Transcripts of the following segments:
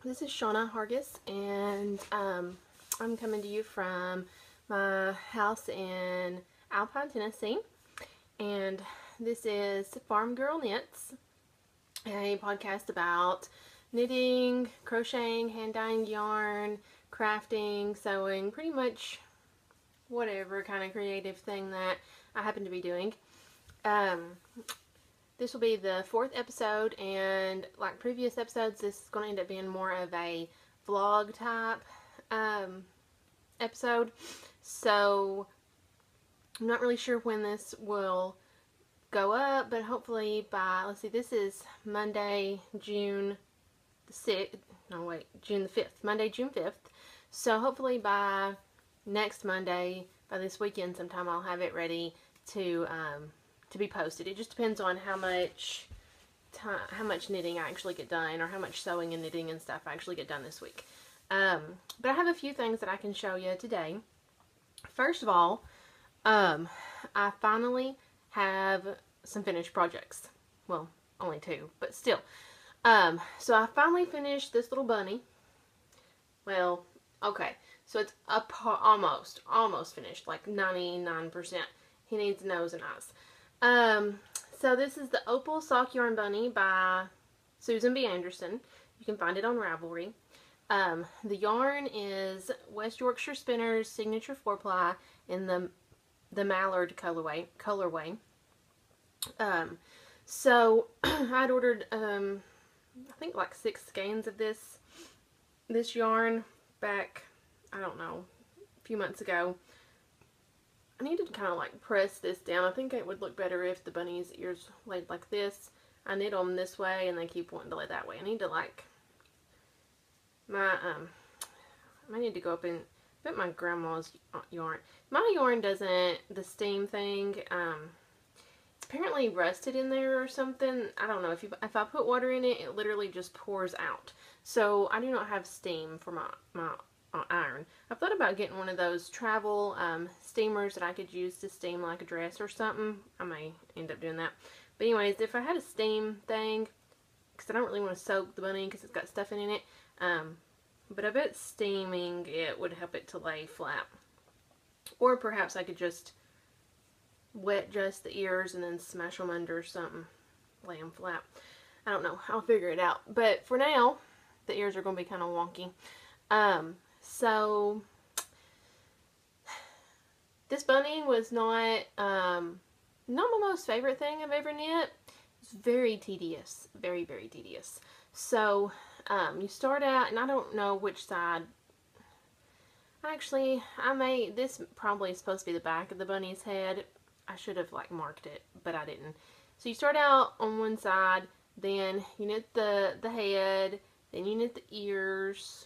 This is Shauna Hargis, and I'm coming to you from my house in Alpine, Tennessee, and this is Farm Girl Knits, a podcast about knitting, crocheting, hand dyeing yarn, crafting, sewing, pretty much whatever kind of creative thing that I happen to be doing. This will be the 4th episode, and like previous episodes, this is going to end up being more of a vlog type episode. So I'm not really sure when this will go up, but hopefully by, let's see, this is Monday, June the 6th, no wait, June the 5th, Monday, June 5th. So hopefully by next Monday, by this weekend sometime, I'll have it ready to be posted. It just depends on how much knitting I actually get done, or how much sewing and knitting and stuff I actually get done this week. But I have a few things that I can show you today. First of all, I finally have some finished projects. Well, only 2, but still. So I finally finished this little bunny. Well, okay, so it's almost finished, like 99%. He needs nose and eyes. So this is the Opal Sock Yarn Bunny by Susan B. Anderson. You can find it on Ravelry. The yarn is West Yorkshire Spinners Signature 4-ply in the Mallard colorway. So I'd ordered, I think like 6 skeins of this yarn back, I don't know, a few months ago. I need to kind of like press this down. I think it would look better if the bunny's ears laid like this. I knit them this way and they keep wanting to lay that way. I need to like, I need to go up and put my grandma's yarn. My yarn doesn't, the steam thing, it's apparently rusted in there or something. I don't know. If I put water in it, it literally just pours out. So I do not have steam for my iron. I've thought about getting one of those travel steamers that I could use to steam like a dress or something. I may end up doing that. But anyways, if I had a steam thing, because I don't really want to soak the bunny because it's got stuff in it, but I bet steaming it would help it to lay flat. Or perhaps I could just wet just the ears and then smash them under or something, lay them flat. I don't know. I'll figure it out. But for now, the ears are going to be kind of wonky. So this bunny was not my most favorite thing I've ever knit. It's very tedious, very, very tedious. So you start out, and I don't know which side. Actually, this probably is supposed to be the back of the bunny's head. I should have like marked it, but I didn't. So you start out on one side, then you knit the head, then you knit the ears.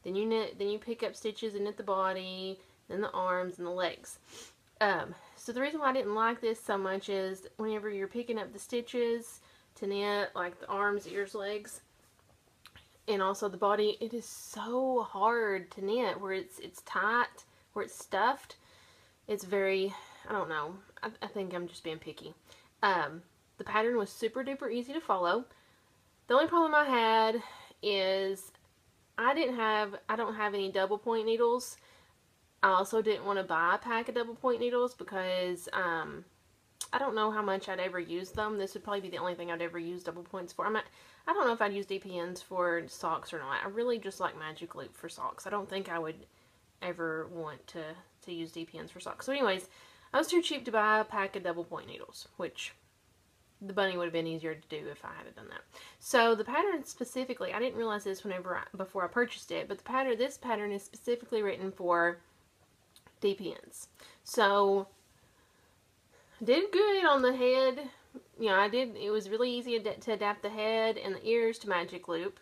Then you pick up stitches and knit the body, then the arms and the legs. So the reason why I didn't like this so much is whenever you're picking up the stitches to knit, like the arms, ears, legs, and also the body, it is so hard to knit where it's tight, where it's stuffed. It's very, I don't know, I think I'm just being picky. The pattern was super duper easy to follow. The only problem I had is I don't have any double point needles. I also didn't want to buy a pack of double point needles because I don't know how much I'd ever use them. This would probably be the only thing I'd ever use double points for. I don't know if I'd use DPNs for socks or not. I really just like Magic Loop for socks. I don't think I would ever want to use DPNs for socks. So anyways, I was too cheap to buy a pack of double point needles, which the bunny would have been easier to do if I had done that. So the pattern specifically, I didn't realize this before I purchased it, but this pattern is specifically written for DPNs. So I did good on the head. You know, it was really easy to adapt the head and the ears to Magic Loop.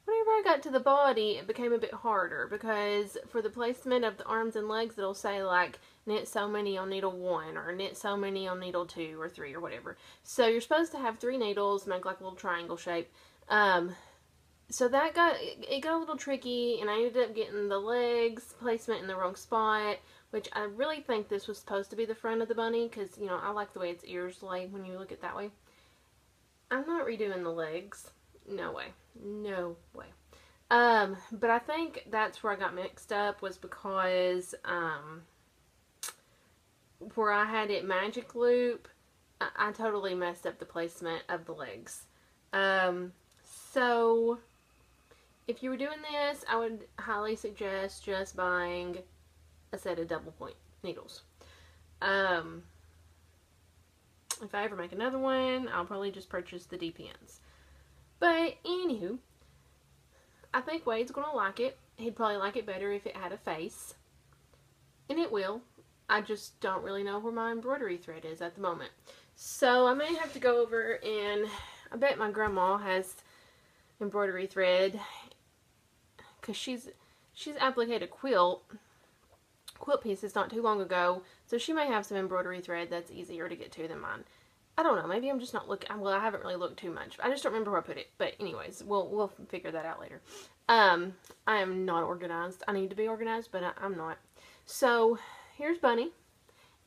Whenever I got to the body, it became a bit harder because for the placement of the arms and legs, it'll say like knit so many on needle 1 or knit so many on needle 2 or 3 or whatever. So you're supposed to have 3 needles, make like a little triangle shape. So it got a little tricky, and I ended up getting the legs placement in the wrong spot, which I really think this was supposed to be the front of the bunny because, you know, I like the way its ears lay when you look at it that way. I'm not redoing the legs. No way. No way. But I think that's where I got mixed up, was because, where I had it magic loop, I totally messed up the placement of the legs. So if you were doing this, I would highly suggest just buying a set of double point needles. If I ever make another one, I'll probably just purchase the DPNs. But anywho, I think Wade's gonna like it. He'd probably like it better if it had a face. And it will. I just don't really know where my embroidery thread is at the moment. So I may have to go over, and I bet my grandma has embroidery thread, because she's appliqued quilt pieces not too long ago, so she may have some embroidery thread that's easier to get to than mine. I don't know, maybe I'm just not looking. Well, I haven't really looked too much. I just don't remember where I put it. But anyways, we'll figure that out later. I am not organized. I need to be organized, but I'm not. So here's Bunny,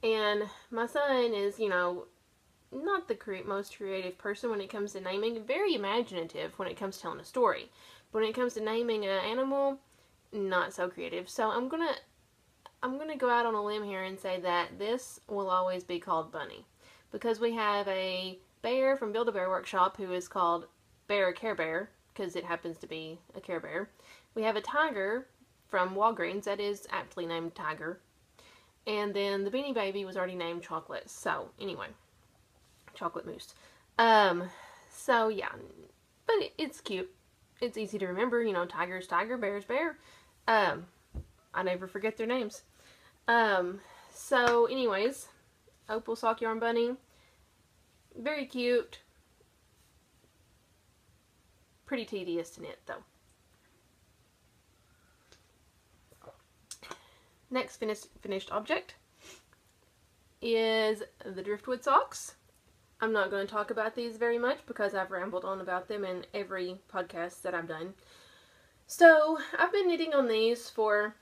and my son is, you know, not the most creative person when it comes to naming. Very imaginative when it comes to telling a story. But when it comes to naming an animal, not so creative. So I'm gonna go out on a limb here and say that this will always be called Bunny, because we have a bear from Build-A-Bear Workshop who is called Bear Care Bear, because it happens to be a Care Bear. We have a tiger from Walgreens that is aptly named Tiger. And then the Beanie Baby was already named Chocolate. So anyway, Chocolate Mousse. So yeah, but it's cute. It's easy to remember. You know, tiger's tiger, bear's bear. I never forget their names. So anyways, Opal Sock Yarn Bunny. Very cute. Pretty tedious to knit though. Next finished object is the driftwood socks. I'm not going to talk about these very much because I've rambled on about them in every podcast that I've done. So I've been knitting on these for,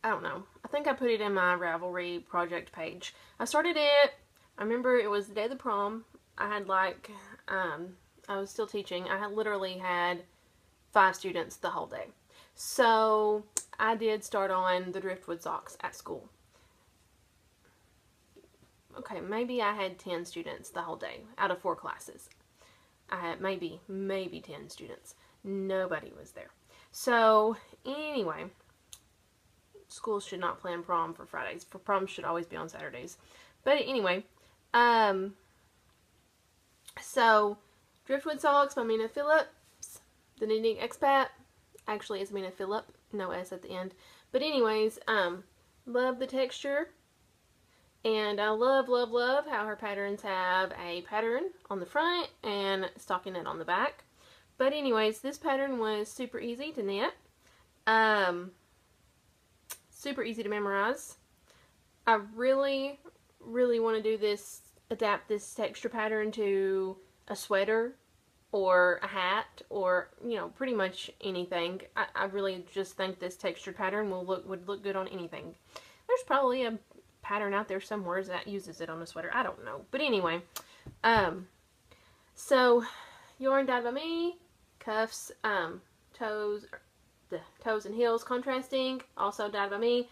I don't know, I think I put it in my Ravelry project page. I started it, I remember it was the day of the prom. I had like, I was still teaching. I had literally had 5 students the whole day. So I did start on the driftwood socks at school. Okay, maybe I had 10 students the whole day out of 4 classes. I had maybe 10 students. Nobody was there. So anyway, schools should not plan prom for Fridays. For prom should always be on Saturdays. But anyway, so driftwood socks by Mina Phillips. The Knitting Expat actually is Mina Phillip, no S at the end. But anyways, love the texture. And I love, love, love how her patterns have a pattern on the front and stockinette on the back. But anyways, this pattern was super easy to knit. Super easy to memorize. I really, really want to do this, adapt this texture pattern to a sweater or a hat or, you know, pretty much anything. I really just think this textured pattern would look good on anything. There's probably a pattern out there somewhere that uses it on a sweater. I don't know. But anyway, so yarn dyed by me, cuffs, toes and heels contrasting, also dyed by me.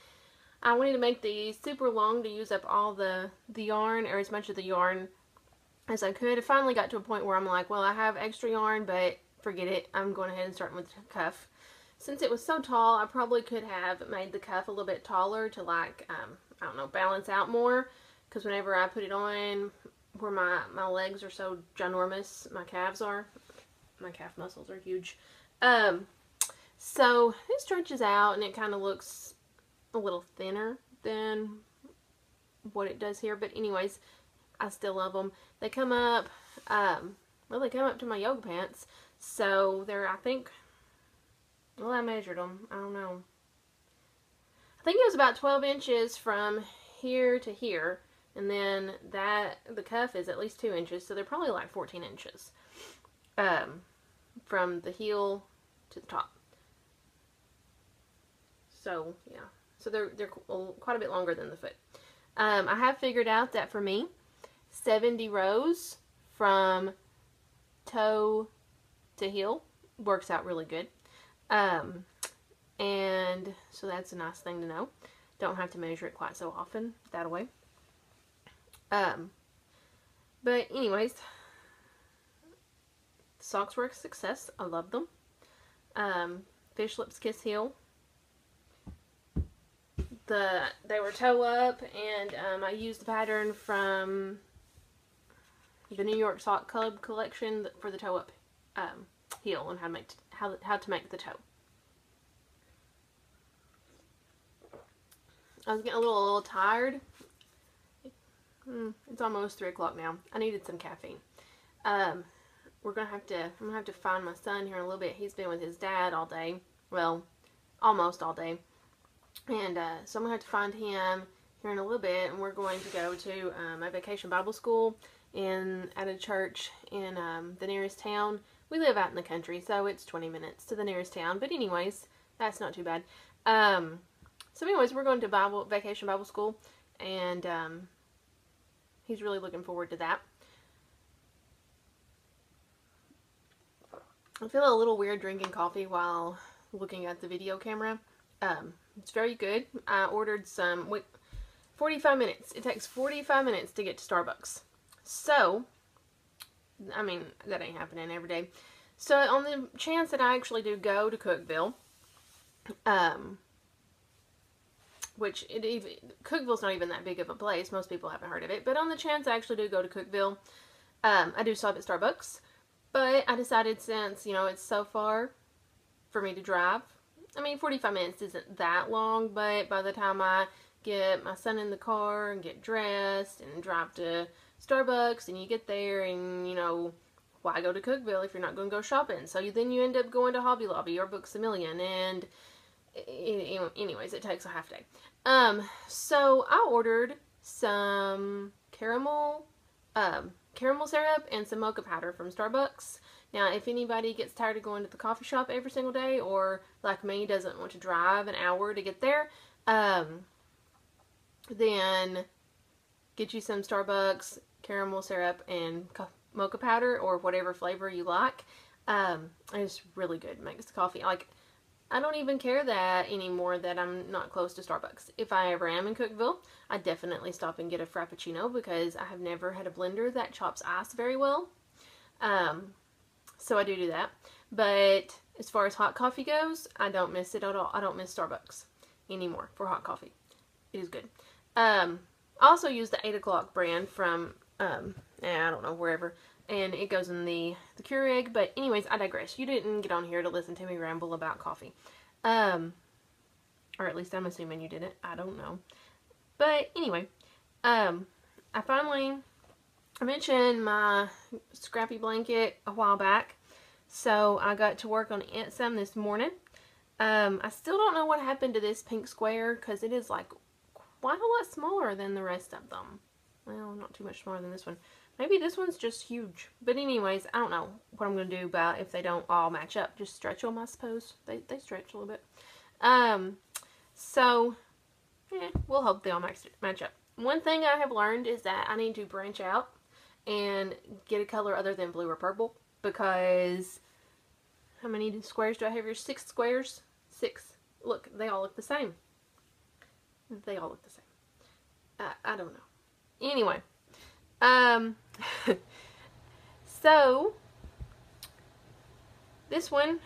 I wanted to make these super long to use up all the yarn, or as much of the yarn as I could. I finally got to a point where I'm like, well, I have extra yarn, but forget it. I'm going ahead and start with the cuff. Since it was so tall, I probably could have made the cuff a little bit taller to, like, I don't know, balance out more. Because whenever I put it on, where my legs are so ginormous, my calves are, my calf muscles are huge. So it stretches out and it kind of looks a little thinner than what it does here. But anyways, I still love them. They come up, well, they come up to my yoga pants. So they're, I think, well, I measured them. I don't know. I think it was about 12 inches from here to here. And then the cuff is at least 2 inches. So they're probably like 14 inches. From the heel to the top. So, yeah. So they're quite a bit longer than the foot. I have figured out that for me, 70 rows from toe to heel. Works out really good. And so that's a nice thing to know. Don't have to measure it quite so often that way. But anyways, socks were a success. I love them. Fish Lips Kiss Heel. They were toe up, and I used the pattern from the New York Sock Club collection for the toe up heel and how to make the toe. I was getting a little tired. It's almost 3 o'clock now. I needed some caffeine. I'm gonna have to find my son here in a little bit. He's been with his dad all day. Well, almost all day. And so I'm going to have to find him here in a little bit, and we're going to go to a vacation Bible school at a church in the nearest town. We live out in the country, so it's 20 minutes to the nearest town. But anyways, that's not too bad. So anyways, we're going to vacation Bible school, and he's really looking forward to that. I feel a little weird drinking coffee while looking at the video camera. It's very good. I ordered some, 45 minutes. It takes 45 minutes to get to Starbucks. So, I mean, that ain't happening every day. So, on the chance that I actually do go to Cookeville, which Cookeville's not even that big of a place. Most people haven't heard of it. But on the chance I actually do go to Cookeville, I do stop at Starbucks. But I decided, since, you know, it's so far for me to drive, I mean, 45 minutes isn't that long, but by the time I get my son in the car and get dressed and drive to Starbucks, and you get there, and, you know, why go to Cookeville if you're not going to go shopping? So then you end up going to Hobby Lobby or Books A Million, and anyways, it takes a half day. So I ordered some caramel syrup and some mocha powder from Starbucks. Now, if anybody gets tired of going to the coffee shop every single day, or like me, doesn't want to drive an hour to get there, then get you some Starbucks caramel syrup and mocha powder, or whatever flavor you like. It's really good. It makes the coffee, like, I don't even care that anymore that I'm not close to Starbucks. If I ever am in Cookeville, I definitely stop and get a Frappuccino, because I have never had a blender that chops ice very well. So I do that. But as far as hot coffee goes, I don't miss it at all. I don't miss Starbucks anymore for hot coffee. It is good. I also use the 8 o'clock brand from, I don't know, wherever. And it goes in the Keurig. But anyways, I digress. You didn't get on here to listen to me ramble about coffee. Or at least I'm assuming you didn't. I don't know. But anyway, I mentioned my scrappy blanket a while back. So I got to work on it some this morning. I still don't know what happened to this pink square, because it is like quite a lot smaller than the rest of them. Well, not too much smaller than this one. Maybe this one's just huge. But anyways, I don't know what I'm going to do about if they don't all match up. Just stretch them, I suppose. They stretch a little bit. So, yeah, we'll hope they all match up. One thing I have learned is that I need to branch out and get a color other than blue or purple. Because, how many squares do I have here? 6 squares? 6. Look, they all look the same. They all look the same. I don't know. Anyway. So, this one,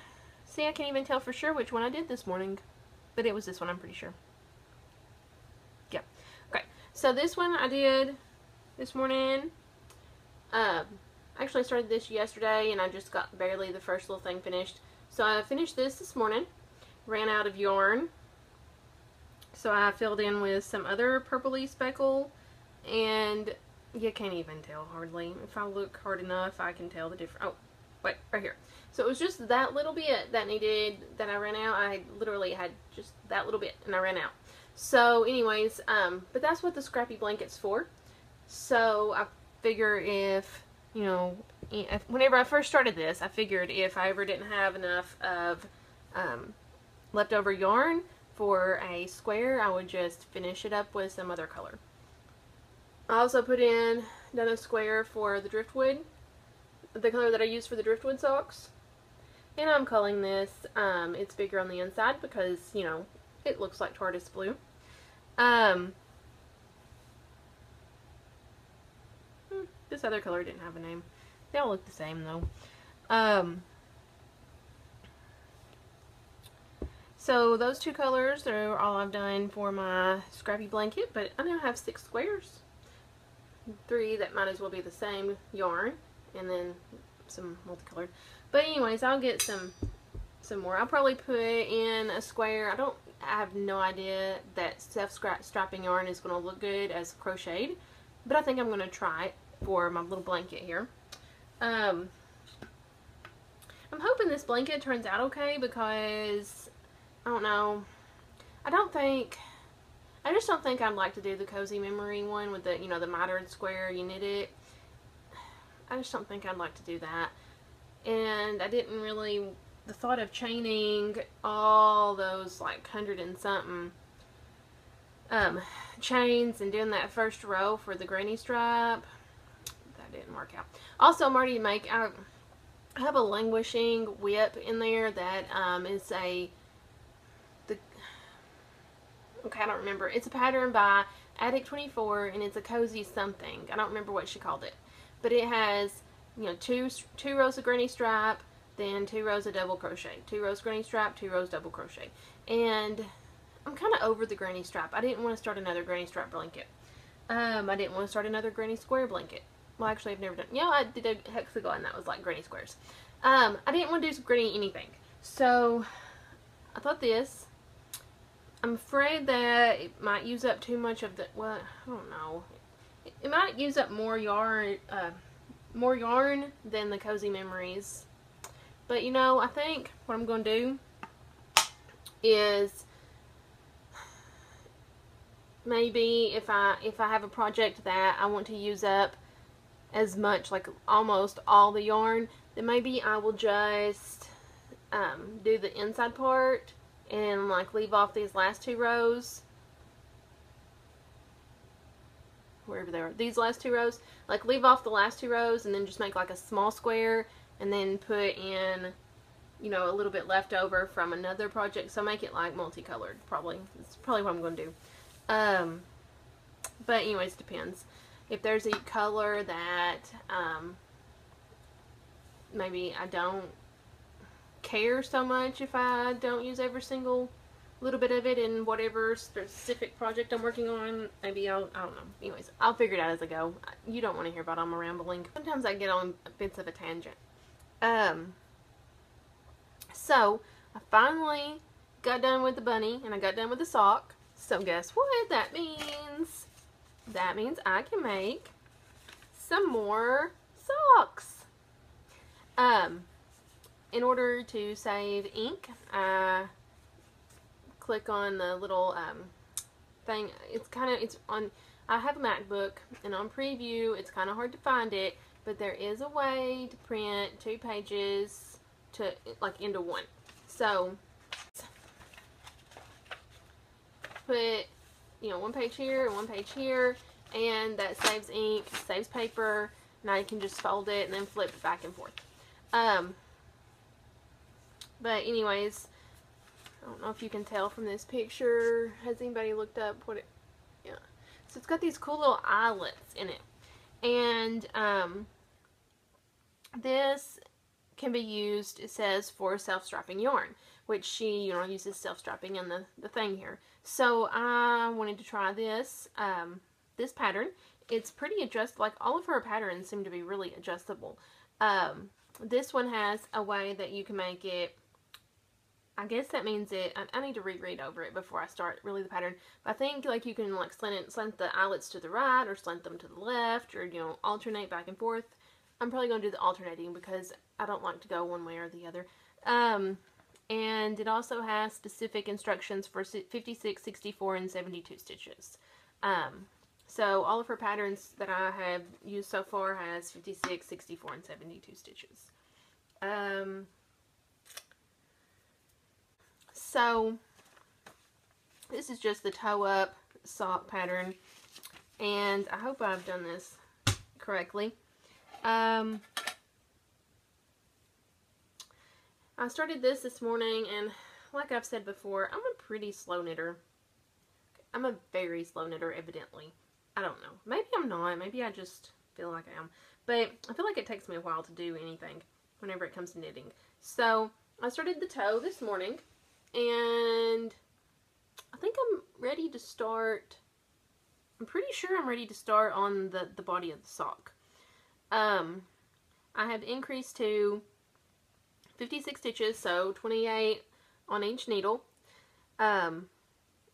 see, I can't even tell for sure which one I did this morning, but it was this one, I'm pretty sure. Yeah. Okay. So this one I did this morning. Actually, I started this yesterday, and I just got barely the first little thing finished. So I finished this morning. Ran out of yarn. So I filled in with some other purpley speckle, and you can't even tell hardly. If I look hard enough, I can tell the difference. Oh, wait, right here. So it was just that little bit that I ran out. I literally had just that little bit, and I ran out. So anyways, but that's what the scrappy blanket's for. So I figure if, you know, whenever I first started this, I figured if I ever didn't have enough of leftover yarn for a square, I would just finish it up with some other color. I also done a square for the driftwood, the color that I used for the driftwood socks. And I'm calling this, it's bigger on the inside because, you know, it looks like Tartus blue. This other color didn't have a name. They all look the same though. So those two colors are all I've done for my scrappy blanket, but I now have 6 squares. 3 that might as well be the same yarn, and then some multicolored. But anyways, I'll get some more. I'll probably put in a square. I have no idea that self-strapping yarn is going to look good as crocheted, but I think I'm going to try it for my little blanket here. I'm hoping this blanket turns out okay because, I don't know, I just don't think I'd like to do the Cozy Memory one with the, you know, the mitered square, you knit it. I just don't think I'd like to do that. And I didn't really, the thought of chaining all those like 100 and something chains and doing that first row for the granny stripe, that didn't work out. Also, I'm already I have a languishing whip in there that is okay, I don't remember. It's a pattern by Attic 24, and it's a cozy something. I don't remember what she called it. But it has, you know, two rows of granny stripe, then 2 rows of double crochet. 2 rows granny stripe, 2 rows double crochet. And I'm kind of over the granny stripe. I didn't want to start another granny stripe blanket. I didn't want to start another granny square blanket. Well, actually, I've never done, yeah, I did a hexagon, that was like granny squares. I didn't want to do some granny anything. So, I thought this. I'm afraid that it might use up too much of the, well, I don't know. It might use up more yarn than the Cozy Memories. But, you know, I think what I'm going to do is maybe if I have a project that I want to use up as much, like almost all the yarn, then maybe I will just do the inside part and like leave off these last 2 rows, wherever they are, these last 2 rows, like leave off the last 2 rows and then just make like a small square and then put in, you know, a little bit left over from another project. So make it like multicolored, probably. It's probably what I'm going to do. But anyways, depends. If there's a color that maybe I don't care so much if I don't use every single little bit of it in whatever specific project I'm working on, maybe I don't know. Anyways, I'll figure it out as I go. You don't want to hear about all my rambling. Sometimes I get on bits of a tangent. So I finally got done with the bunny and I got done with the sock. So guess what that means? That means I can make some more socks. In order to save ink, I click on the little thing. I have a MacBook, and on preview it's kind of hard to find it, but there is a way to print 2 pages to like into one. So put, you know, 1 page here and 1 page here, and that saves ink, saves paper. Now you can just fold it and then flip it back and forth. But anyways, I don't know if you can tell from this picture. Has anybody looked up what it, yeah. So it's got these cool little eyelets in it. And this can be used, it says, for self-strapping yarn, which she, you know, uses self-strapping in the thing here. So I wanted to try this, this pattern. It's pretty adjustable. Like all of her patterns seem to be really adjustable. This one has a way that you can make it, I guess that means it, I need to reread over it before I start really the pattern, but I think like you can like slant the eyelets to the right or slant them to the left, or, you know, alternate back and forth. I'm probably going to do the alternating because I don't like to go one way or the other. And it also has specific instructions for 56, 64, and 72 stitches. So all of her patterns that I have used so far has 56, 64, and 72 stitches. So this is just the toe up sock pattern, and I hope I've done this correctly. I'm I started this morning, and like I've said before, I'm a pretty slow knitter. I'm a very slow knitter, evidently. I don't know. Maybe I'm not. Maybe I just feel like I am. But I feel like it takes me a while to do anything whenever it comes to knitting. So I started the toe this morning, and I think I'm ready to start. I'm pretty sure I'm ready to start on the body of the sock. I have increased to 56 stitches, so 28 on each needle. I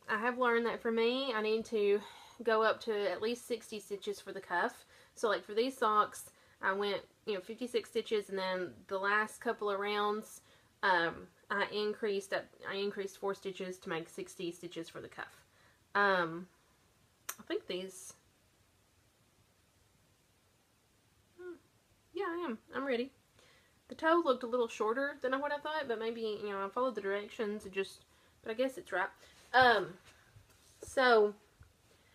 have learned that for me, I need to go up to at least 60 stitches for the cuff. So like for these socks, I went, 56 stitches, and then the last couple of rounds, I increased 4 stitches to make 60 stitches for the cuff. I think these, yeah, I'm ready. The toe looked a little shorter than what I thought, but maybe, I followed the directions and but I guess it's right. So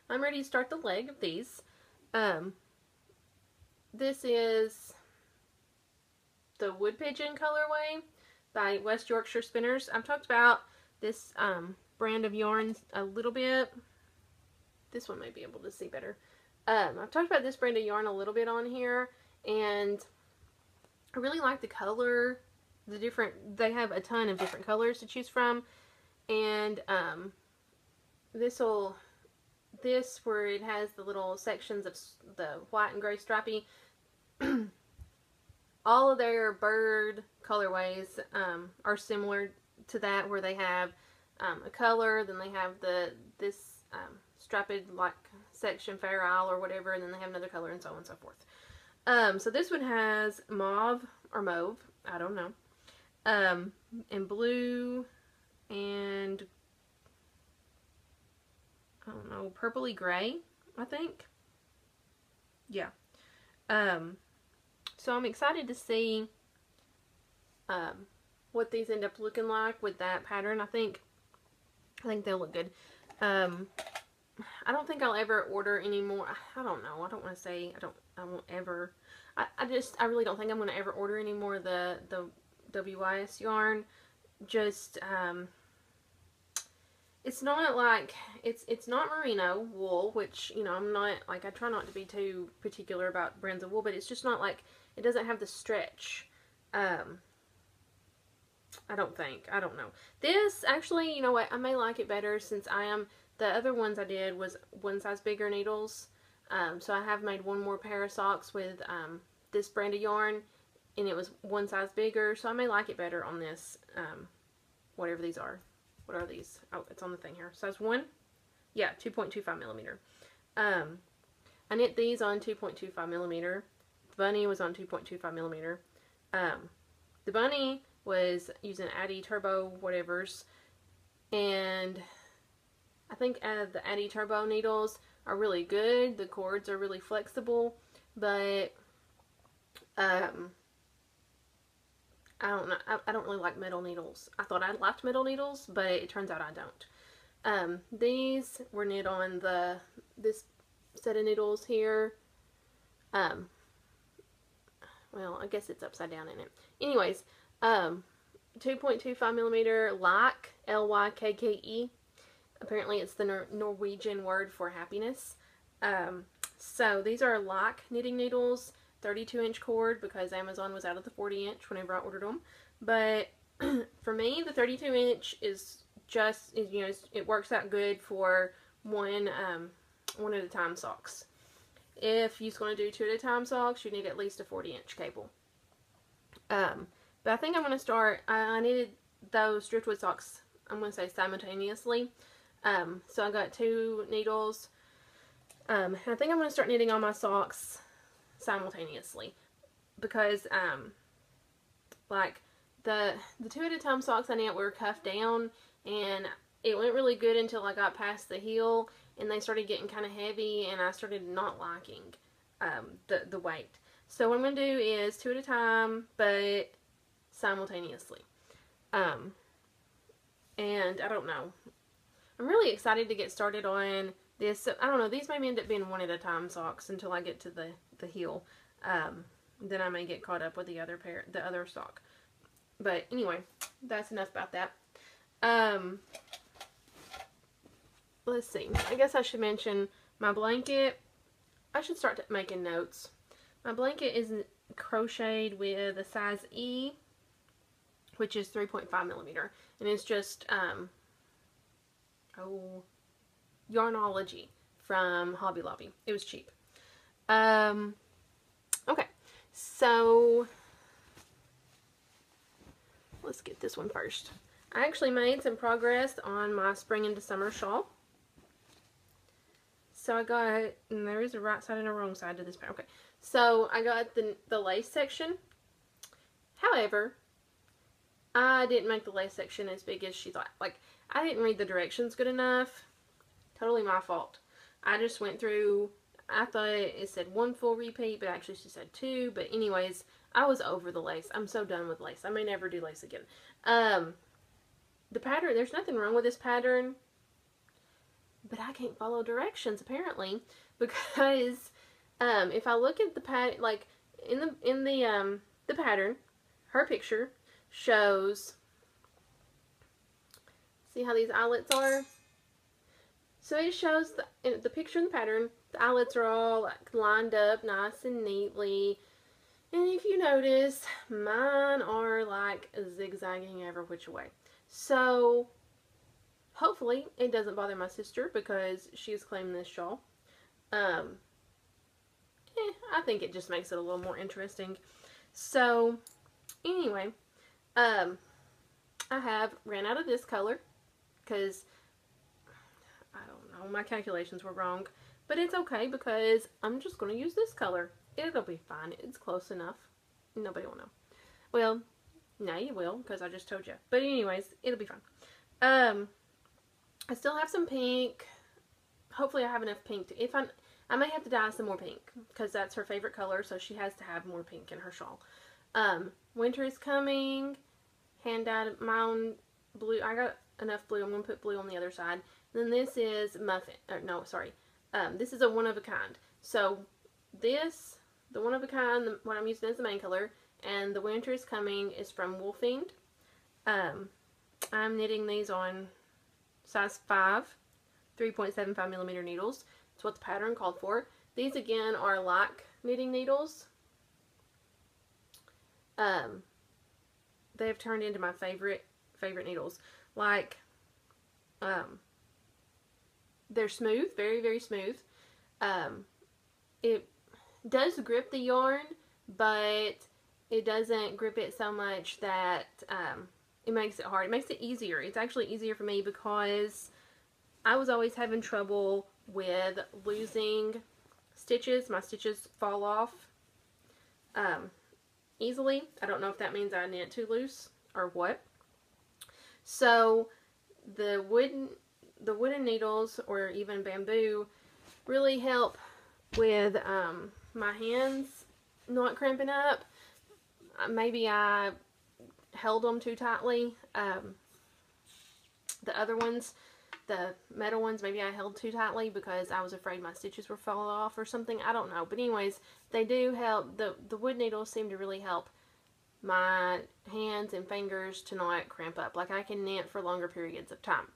I'm ready to start the leg of these. This is the Wood Pigeon colorway by West Yorkshire Spinners. I've talked about this brand of yarns a little bit. This one may be able to see better. I've talked about this brand of yarn a little bit on here, and I really like the color. They have a ton of different colors to choose from, and this where it has the little sections of the white and gray stripy. All of their bird colorways are similar to that, where they have a color, then they have this striped like section, Fair Isle or whatever, and then they have another color, and so on and so forth. So this one has mauve or mauve, I don't know, and blue, and I don't know, purpley gray, I think. Yeah. So I'm excited to see what these end up looking like with that pattern. I think they'll look good. I don't think I'll ever order any more. I don't know. I don't want to say I won't ever. I really don't think I'm going to ever order any more of the WYS yarn. Just, it's not like, it's not merino wool, which, I'm not, like, I try not to be too particular about brands of wool, but it's just not like, it doesn't have the stretch. I don't think. I don't know. This, actually, you know what, I may like it better since the other ones I did was one size bigger needles. So I have made one more pair of socks with this brand of yarn, and it was one size bigger, so I may like it better on this, whatever these are. What are these? Oh, it's on the thing here. Size 1? Yeah, 2.25 millimeter. I knit these on 2.25 millimeter. The bunny was on 2.25 millimeter. The bunny was using Addy Turbo whatevers, and I think the Addy Turbo needles are really good. The cords are really flexible, but I don't know. I don't really like metal needles. I thought I liked metal needles, but it turns out I don't. These were knit on this set of needles here. Well, I guess it's upside down in it. Anyways, 2.25 millimeter Lykke, L-Y-K-K-E. Apparently it's the Norwegian word for happiness. So these are Lykke knitting needles, 32-inch cord, because Amazon was out of the 40-inch whenever I ordered them. But for me, the 32-inch is just, it works out good for one at a time socks. If you're going to do 2 at a time socks, you need at least a 40-inch cable. But I think I'm going to start, I needed those driftwood socks, I'm going to say simultaneously. So I got 2 needles. I think I'm going to start knitting all my socks simultaneously, because like the 2 at a time socks I knit were cuffed down, and it went really good until I got past the heel, and they started getting kind of heavy, and I started not liking the weight. So what I'm going to do is 2 at a time, but simultaneously. And I don't know. I'm really excited to get started on this. I don't know, these may end up being 1 at a time socks until I get to the heel. Then I may get caught up with the other sock. But anyway, that's enough about that. Let's see. I guess I should mention my blanket. I should start making notes. My blanket is crocheted with a size E, which is 3.5 millimeter. And it's just, Yarnology from Hobby Lobby. It was cheap. Okay. So, let's get this one first. I actually made some progress on my spring into summer shawl. So I got, and there is a right side and a wrong side to this pattern. Okay, so I got the lace section. However, I didn't make the lace section as big as she thought. Like, I didn't read the directions good enough. Totally my fault. I just went through, I thought it said 1 full repeat, but actually she said 2. But anyways, I was over the lace. I'm so done with lace. I may never do lace again. The pattern, there's nothing wrong with this pattern, but I can't follow directions apparently, because if I look at the pattern, like in the pattern, her picture shows, see how these eyelets are? So it shows in the picture in the pattern, the eyelets are all like lined up nice and neatly. And if you notice, mine are like zigzagging every which way. So hopefully it doesn't bother my sister, because she's claiming this shawl. I think it just makes it a little more interesting. So anyway, I have ran out of this color because I don't know, my calculations were wrong, but it's okay because I'm just going to use this color. It'll be fine. It's close enough. Nobody will know. Well, now you will, because I just told you. But anyways, it'll be fine. I still have some pink. Hopefully I have enough pink to, I may have to dye some more pink, because that's her favorite color, so she has to have more pink in her shawl. Winter is coming. Hand dyed my own blue. I got enough blue. I'm going to put blue on the other side. And then this is muffin. No, sorry. This is a one of a kind. So this, the one of a kind, what I'm using as the main color, and the winter is coming is from Woolfiendd. I'm knitting these on size 5, 3.75 millimeter needles. That's what the pattern called for. These again are like knitting needles. They've turned into my favorite needles. Like, they're smooth, very, very smooth. It does grip the yarn, but it doesn't grip it so much that it makes it hard. It makes it easier. It's actually easier for me because I was always having trouble with losing stitches. My stitches fall off easily. I don't know if that means I knit too loose or what. So the wooden needles, or even bamboo, really help with my hands not cramping up. Maybe I held them too tightly. The other ones, the metal ones, maybe I held too tightly because I was afraid my stitches were falling off or something. I don't know. But anyways, they do help. The wood needles seem to really help my hands and fingers to not cramp up. Like, I can knit for longer periods of time.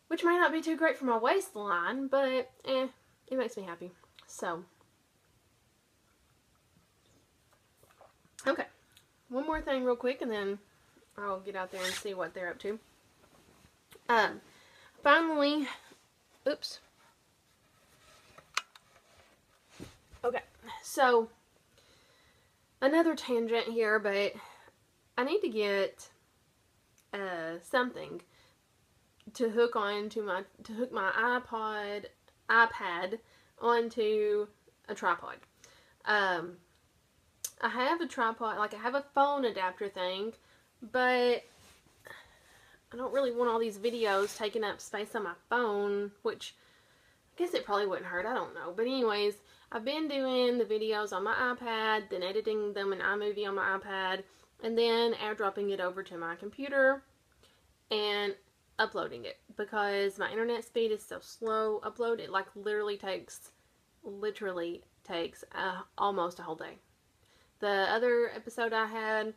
Which may not be too great for my waistline, but it makes me happy. So, okay. One more thing real quick, and then I'll get out there and see what they're up to. Finally, oops. Okay, so another tangent here, but I need to get something to hook onto my iPad onto a tripod. I have a tripod, like I have a phone adapter thing, but I don't really want all these videos taking up space on my phone, which I guess it probably wouldn't hurt, I don't know. But anyways, I've been doing the videos on my iPad, then editing them in iMovie on my iPad, and then airdropping it over to my computer and uploading it, because my internet speed is so slow. Upload it like literally takes almost a whole day. The other episode I had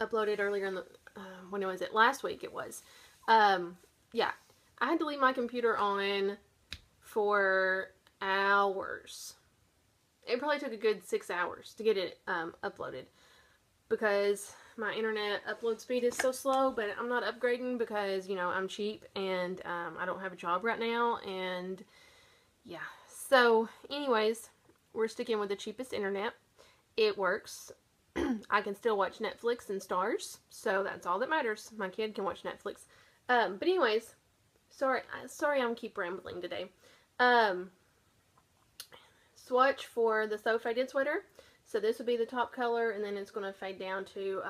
uploaded earlier in the, when was it? Last week it was. Yeah, I had to leave my computer on for hours. It probably took a good 6 hours to get it uploaded because my internet upload speed is so slow, but I'm not upgrading because, you know, I'm cheap and I don't have a job right now, and yeah. So anyways, we're sticking with the cheapest internet. It works. I can still watch Netflix and Stars, so that's all that matters. My kid can watch Netflix. But anyways, sorry I'm keep rambling today. Swatch for the So Faded sweater. So this would be the top color, and then it's going to fade down to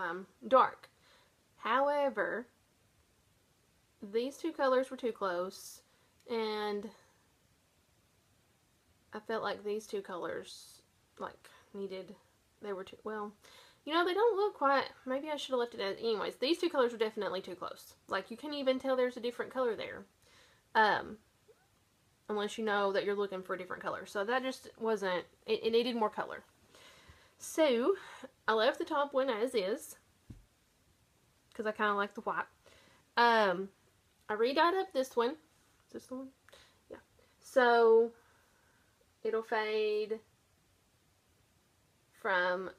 dark. However, these two colors were too close, and I felt like these two colors they were too, well, you know, they don't look quite, maybe I should have left it as, anyways, these two colors were definitely too close. Like, you can't even tell there's a different color there. Unless you know that you're looking for a different color. So that just wasn't, it needed more color. So, I left the top one as is, because I kind of like the white. I re-dyed up this one. Is this the one? Yeah. So, it'll fade from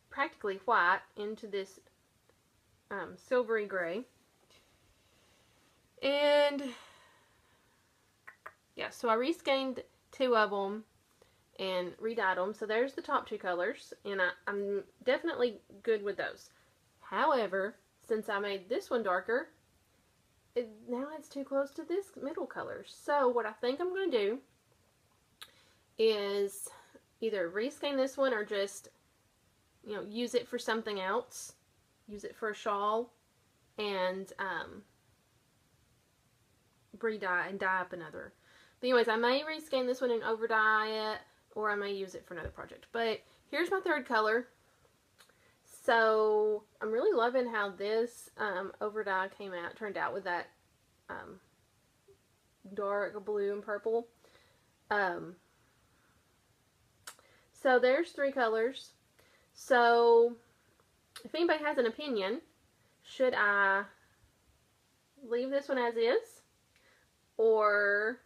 practically white into this silvery gray. And yeah, so I reskeined 2 of them and re-dyed them. So there's the top 2 colors, and I'm definitely good with those. However, since I made this one darker, now it's too close to this middle color. So what I think I'm going to do is either reskein this one or just, you know, use it for something else. Use it for a shawl and re-dye and dye up another. But anyways, I may reskein this one and over dye it, or I may use it for another project. But here's my third color. So I'm really loving how this over dye turned out with that dark blue and purple. So there's 3 colors. So if anybody has an opinion, should I leave this one as is? Or,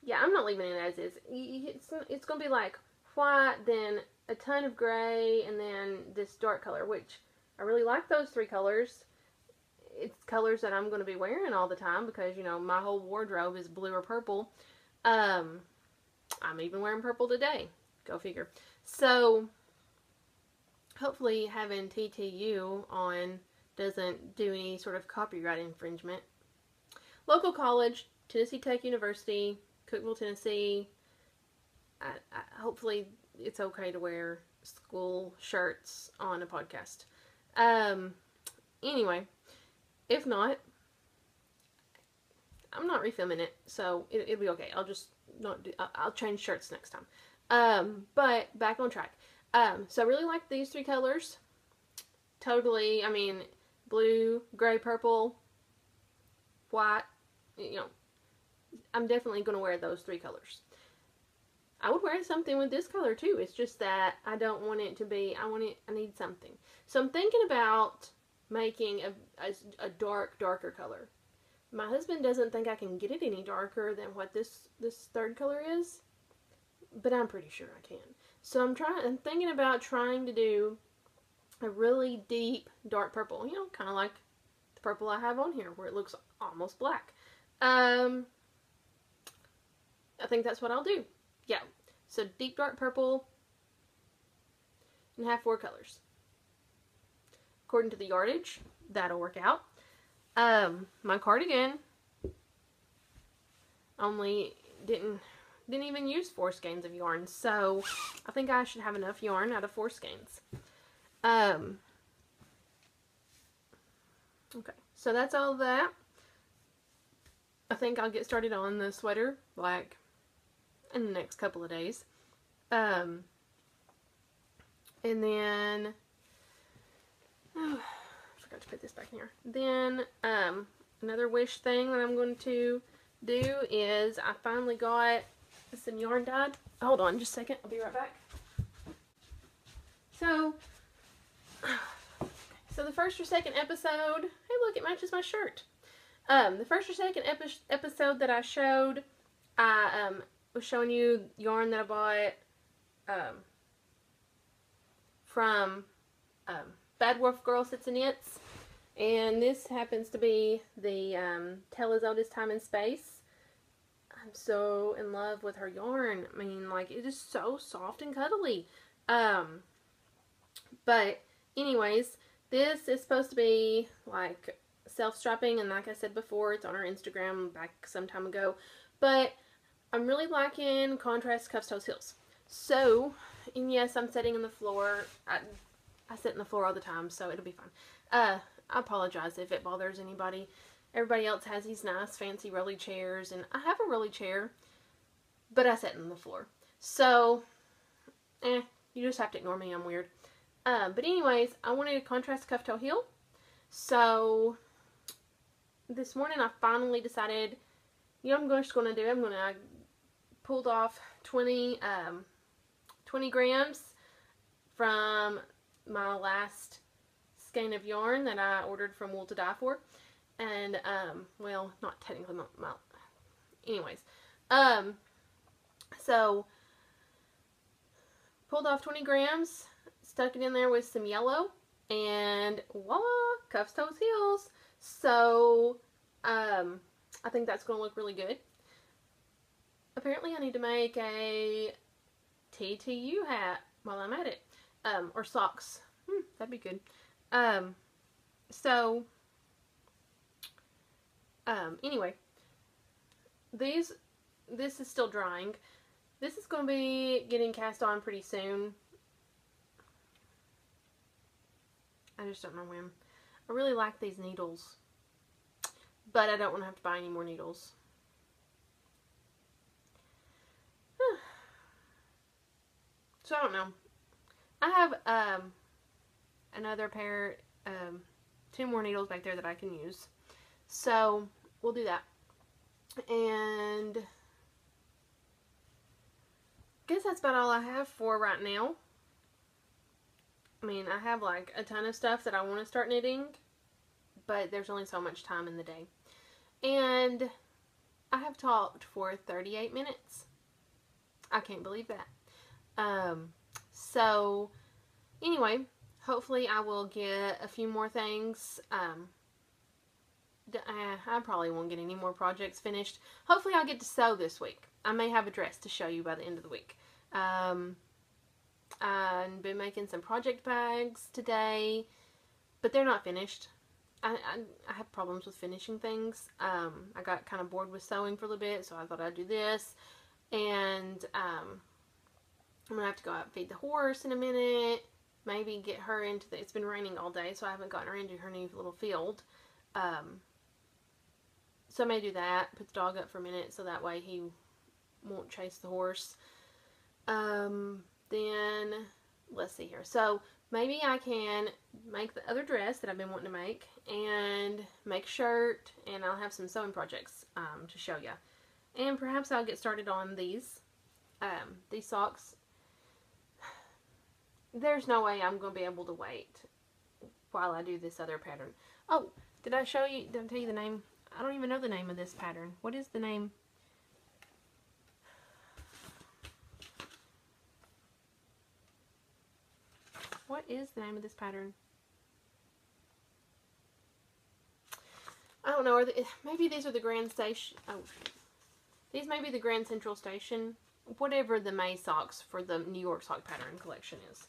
yeah, I'm not leaving it as is. It's going to be like white, then a ton of gray, and then this dark color, which I really like those 3 colors. It's colors that I'm going to be wearing all the time because, you know, my whole wardrobe is blue or purple. I'm even wearing purple today. Go figure. So, hopefully having TTU on doesn't do any sort of copyright infringement. Local college, Tennessee Tech University, Cookeville, Tennessee. Hopefully it's okay to wear school shirts on a podcast. Anyway, if not, I'm not refilming it, so it'll be okay. I'll just not do, I'll change shirts next time. But back on track. So I really like these 3 colors. Totally, I mean, blue, gray, purple, white, you know, I'm definitely going to wear those 3 colors. I would wear something with this color too. It's just that I don't want it to be, I need something. So I'm thinking about making a darker color. My husband doesn't think I can get it any darker than what this third color is, but I'm pretty sure I can. So I'm thinking about trying to do a really deep dark purple, you know, kind of like the purple I have on here where it looks almost black. I think that's what I'll do. Yeah, so deep dark purple and have 4 colors. According to the yardage, that'll work out. My cardigan only didn't even use 4 skeins of yarn, so I think I should have enough yarn out of 4 skeins. Okay, so that's all that. I think I'll get started on the sweater like in the next couple of days. And then I forgot to put this back in here. Then another wish thing that I'm going to do is I finally got some yarn dyed. Hold on just a second. I'll be right back. So So the first or second episode, hey look, it matches my shirt. The first or second episode that I showed, I was showing you yarn that I bought from Bad Wolf Girl Sits and Knits. And this happens to be the Tell As Old As Time and Space. I'm so in love with her yarn. I mean, like, it is so soft and cuddly. But anyways, this is supposed to be like self-strapping, and like I said before, it's on our Instagram back some time ago. But I'm really liking contrast cuffs, toes, heels. So, and yes, I'm sitting on the floor. I sit on the floor all the time, so it'll be fine. I apologize if it bothers anybody. Everybody else has these nice fancy rolly chairs, and I have a rolly chair, but I sit on the floor. So, you just have to ignore me, I'm weird. But anyways, I wanted a contrast cuff toe heel. So, this morning I finally decided, you know what I'm just going to do? I pulled off 20 grams from my last skein of yarn that I ordered from Wool to Die For. And, well, not technically anyways. So, pulled off 20 grams, stuck it in there with some yellow, and voila, cuffs, toes, heels. So, I think that's going to look really good. Apparently I need to make a TTU hat while I'm at it. Or socks. That'd be good. Anyway, this is still drying. This is going to be getting cast on pretty soon. I just don't know when. I really like these needles, but I don't want to have to buy any more needles. So I don't know. I have another pair, 2 more needles back there that I can use. So we'll do that. And I guess that's about all I have for right now. I mean, I have like a ton of stuff that I want to start knitting, but there's only so much time in the day. And I have talked for 38 minutes. I can't believe that. So anyway, hopefully I will get a few more things. I probably won't get any more projects finished. Hopefully I'll get to sew this week. I may have a dress to show you by the end of the week. I've been making some project bags today, but they're not finished. I have problems with finishing things. I got kind of bored with sewing for a little bit, so I thought I'd do this. And I'm going to have to go out and feed the horse in a minute. Maybe get her into the... It's been raining all day, so I haven't gotten her into her new little field. So I may do that. Put the dog up for a minute so that way he won't chase the horse. Then, let's see here. So, maybe I can make the other dress that I've been wanting to make, and make a shirt, and I'll have some sewing projects to show you. And perhaps I'll get started on these socks. There's no way I'm going to be able to wait while I do this other pattern. Oh, did I tell you the name? I don't even know the name of this pattern. What is the name? What is the name of this pattern? I don't know. Maybe these are the Grand Station. Oh, these may be the Grand Central Station. Whatever the May socks for the New York sock pattern collection is.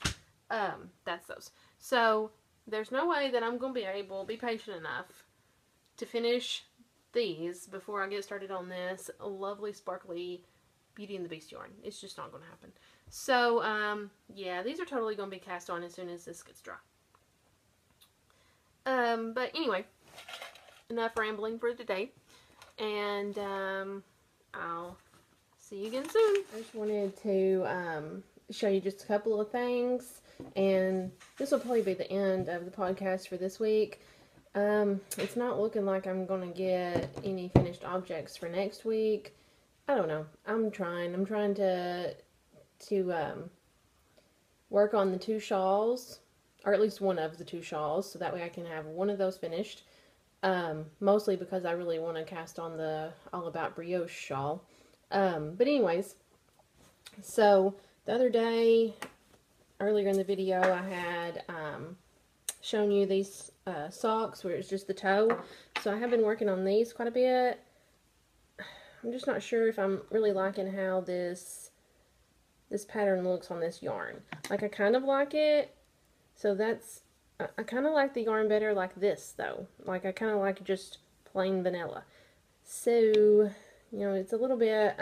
That's those. So, there's no way that I'm going to be patient enough to finish these before I get started on this lovely, sparkly Beauty and the Beast yarn. It's just not going to happen. So, yeah, these are totally going to be cast on as soon as this gets dry. But anyway, enough rambling for today. And, I'll see you again soon. I just wanted to, show you just a couple of things. And this will probably be the end of the podcast for this week. It's not looking like I'm going to get any finished objects for next week. I don't know. I'm trying to work on the 2 shawls. or at least one of the 2 shawls, so that way I can have one of those finished. Mostly because I really want to cast on the All About Brioche shawl. But anyways, so the other day, earlier in the video, I had shown you these socks where it's just the toe. So I have been working on these quite a bit. I'm just not sure if I'm really liking how this pattern looks on this yarn. Like, I kind of like it. So that's, I kind of like the yarn better like this, though. Like, I kind of like just plain vanilla. So, you know, it's a little bit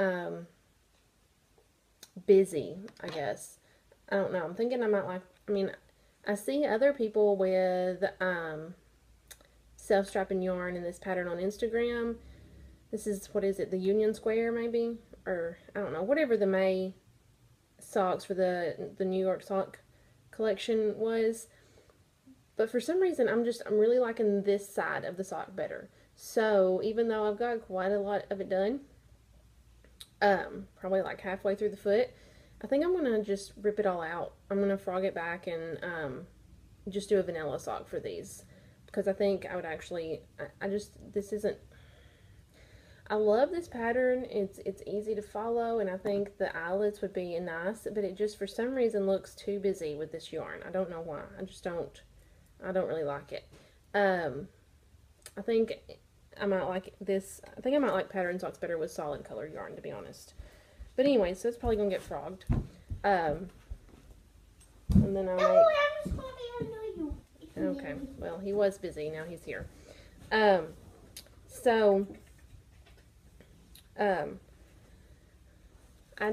busy, I guess. I don't know. I'm thinking I might like, I mean, I see other people with self-strapping yarn in this pattern on Instagram. This is, what is it, the Union Square maybe? Or, I don't know, whatever the May socks for the New York sock collection was. But for some reason, I'm really liking this side of the sock better. So, even though I've got quite a lot of it done, probably like halfway through the foot, I think I'm going to just rip it all out. I'm going to frog it back and just do a vanilla sock for these. Because I think I would actually, this isn't, I love this pattern. It's easy to follow, and I think the eyelets would be nice, but it just for some reason looks too busy with this yarn. I don't know why. I don't really like it. I think I might like this. I think I might like pattern socks better with solid color yarn, to be honest. But anyway, so it's probably gonna get frogged. And then I might. Okay. Well, he was busy. Now he's here. I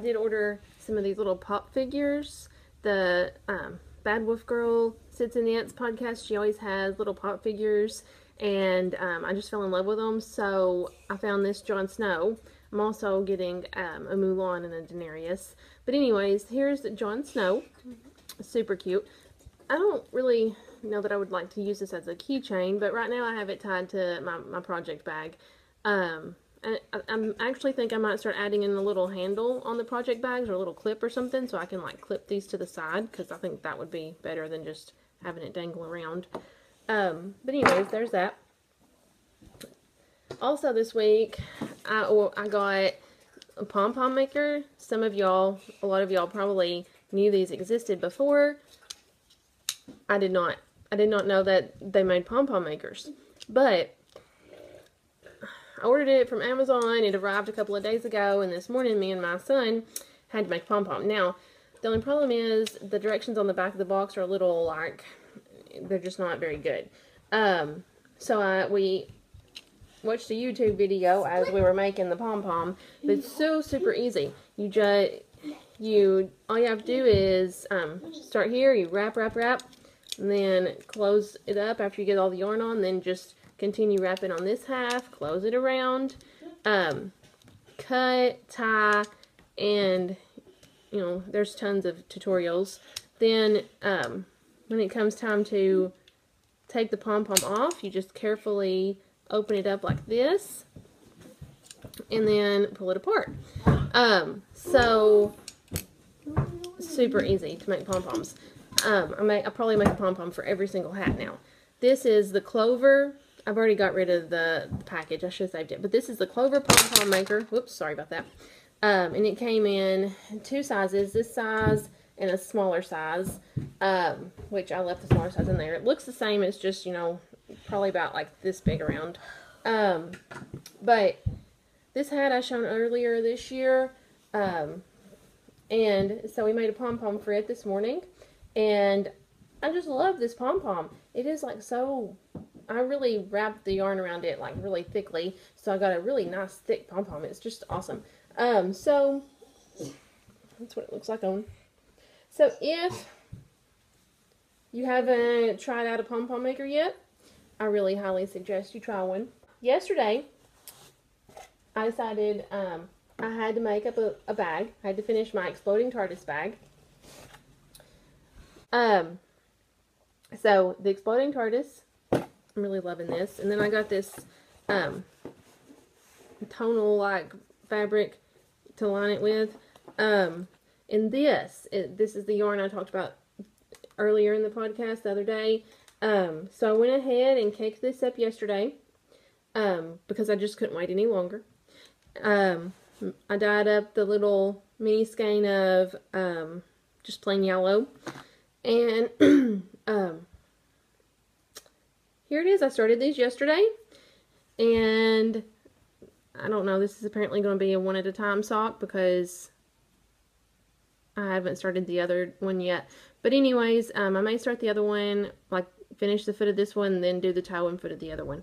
did order some of these little pop figures. The Bad Wolf Girl Sits and Knits podcast, she always has little pop figures, and I just fell in love with them, so I found this Jon Snow. I'm also getting a Mulan and a Daenerys. But anyways, here's Jon Snow. Super cute. I don't really know that I would like to use this as a keychain, but right now I have it tied to my project bag. I actually think I might start adding in a little handle on the project bags, or a little clip or something, so I can like clip these to the side, because I think that would be better than just having it dangle around. But anyways, there's that. Also this week, I got a pom-pom maker. A lot of y'all probably knew these existed before. I did not know that they made pom-pom makers, but I ordered it from Amazon. It arrived a couple of days ago, and this morning me and my son had to make pom-pom. Now, the only problem is the directions on the back of the box are a little, like, they're just not very good. So we watched a YouTube video as we were making the pom-pom, but it's so super easy. All you have to do is start here, you wrap, and then close it up after you get all the yarn on, then just continue wrapping on this half, close it around, cut, tie, and, you know, there's tons of tutorials. Then, when it comes time to take the pom-pom off, you just carefully open it up like this, and then pull it apart. So, super easy to make pom-poms. I'll probably make a pom-pom for every single hat now. This is the Clover. I've already got rid of the package. I should have saved it. But this is the Clover pom-pom maker. Whoops, sorry about that. And it came in 2 sizes. This size and a smaller size. Which I left the smaller size in there. It looks the same. It's just, you know, probably about like this big around. But this hat I shown earlier this year. And so we made a pom-pom for it this morning. And I just love this pom-pom. It is like so... I really wrapped the yarn around it like really thickly, so I got a really nice thick pom-pom. It's just awesome. So that's what it looks like on. So if you haven't tried out a pom-pom maker yet, I really highly suggest you try one. Yesterday, I decided I had to make up a bag. I had to finish my Exploding TARDIS bag. So the Exploding TARDIS, I'm really loving this. And then I got this tonal like fabric to line it with. And this is the yarn I talked about earlier in the podcast the other day. So I went ahead and caked this up yesterday because I just couldn't wait any longer. I dyed up the little mini skein of just plain yellow, and here it is. I started these yesterday, and I don't know, this is apparently going to be a one at a time sock because I haven't started the other one yet. But anyways, I may start the other one, like finish the foot of this one, and then do the toe and foot of the other one.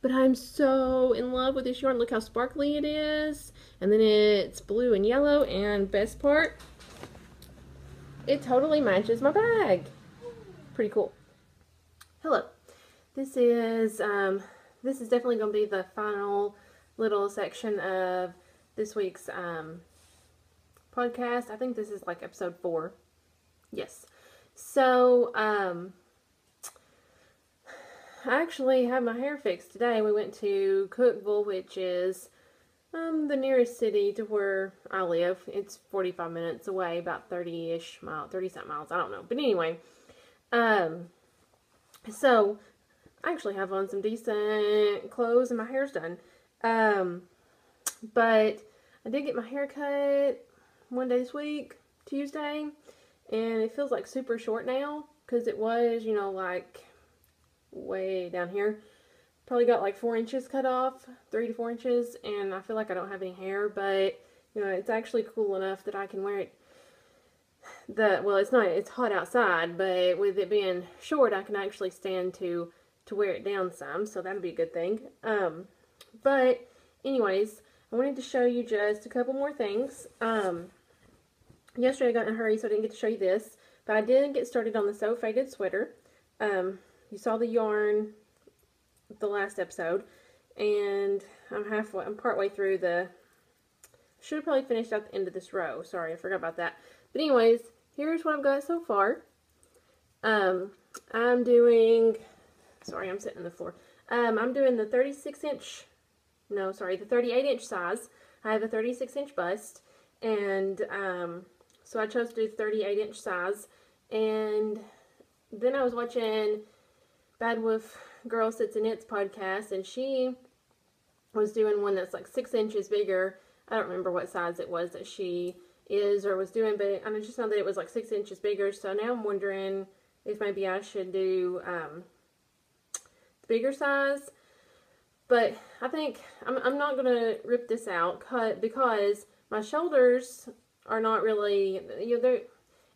But I'm so in love with this yarn. Look how sparkly it is. And then it's blue and yellow, and best part, it totally matches my bag. Pretty cool. Hello. This is definitely going to be the final little section of this week's podcast. I think this is like episode 4. Yes. So, I actually had my hair fixed today. We went to Cookeville, which is the nearest city to where I live. It's 45 minutes away, about 30-ish miles, 30-something miles, I don't know. But anyway, so I actually have on some decent clothes and my hair's done. But I did get my hair cut one day this week, Tuesday, and it feels like super short now because it was, you know, like way down here. Probably got like 4 inches cut off, 3 to 4 inches, and I feel like I don't have any hair, but you know, it's actually cool enough that I can wear it. Well, it's hot outside, but with it being short, I can actually stand to wear it down some, so that'd be a good thing. But anyways, I wanted to show you just a couple more things. Yesterday I got in a hurry, so I didn't get to show you this, but I did get started on the So Faded sweater. You saw the yarn the last episode, and I'm partway through should have probably finished at the end of this row. Sorry, I forgot about that. But anyways, here's what I've got so far. I'm doing, sorry, I'm sitting on the floor. I'm doing the 38-inch size. I have a 36-inch bust, and so I chose to do the 38-inch size. And then I was watching Bad Wolf Girl Sits and Knits podcast, and she was doing one that's like 6 inches bigger. I don't remember what size it was that she is or was doing, but I just know that it was like 6 inches bigger. So now I'm wondering if maybe I should do the bigger size. But I think I'm not going to rip this out because my shoulders are not really, you know,